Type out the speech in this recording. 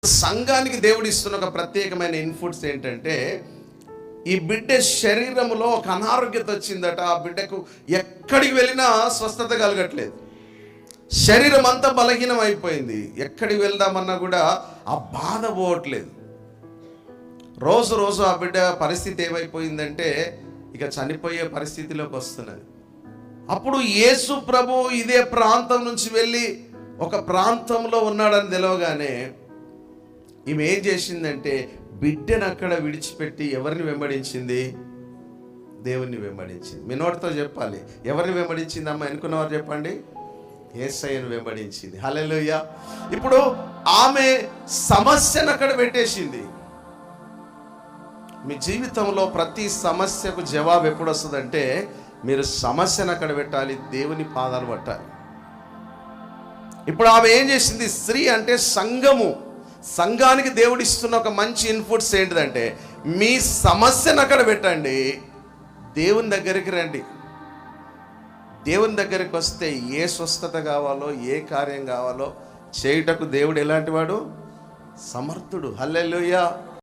సంఘానికి దేవుడు ఇస్తున్న ఒక ప్రత్యేకమైన ఇన్పుట్స్ ఏంటంటే, ఈ బిడ్డ శరీరంలో ఒక అనారోగ్యత వచ్చిందట. ఆ బిడ్డకు ఎక్కడికి వెళ్ళినా స్వస్థత కలగట్లేదు. శరీరం అంతా బలహీనం అయిపోయింది. ఎక్కడికి వెళ్దామన్నా కూడా ఆ బాధ పోవట్లేదు. రోజు రోజు ఆ బిడ్డ పరిస్థితి ఏమైపోయిందంటే ఇక చనిపోయే పరిస్థితిలోకి వస్తున్నది. అప్పుడు యేసు ప్రభు ఇదే ప్రాంతం నుంచి వెళ్ళి ఒక ప్రాంతంలో ఉన్నాడని తెలవగానే ఈమె ఏం చేసిందంటే బిడ్డను అక్కడ విడిచిపెట్టి ఎవరిని వెంబడించింది? దేవుణ్ణి వెంబడించింది. మీ నోటితో చెప్పాలి. ఎవరిని వెంబడించింది అమ్మ? ఎన్నుకున్నవారు చెప్పండి. యేసయ్యను వెంబడించింది. హల్లెలూయా. ఇప్పుడు ఆమె సమస్యను అక్కడ పెట్టేసింది. మీ జీవితంలో ప్రతి సమస్యకు జవాబు ఎప్పుడు వస్తుందంటే మీరు సమస్యను అక్కడ పెట్టాలి, దేవుని పాదాలు పట్టాలి. ఇప్పుడు ఆమె ఏం చేసింది? స్త్రీ అంటే సంఘము. సంఘానికి దేవుడు ఇస్తున్న ఒక మంచి ఇన్పుట్స్ ఏంటిదంటే మీ సమస్యను అక్కడ పెట్టండి, దేవుని దగ్గరికి రండి. దేవుని దగ్గరికి వస్తే ఏ స్వస్థత కావాలో, ఏ కార్యం కావాలో చేయుటకు దేవుడు ఎలాంటి వాడు? సమర్థుడు. హల్లెలూయా.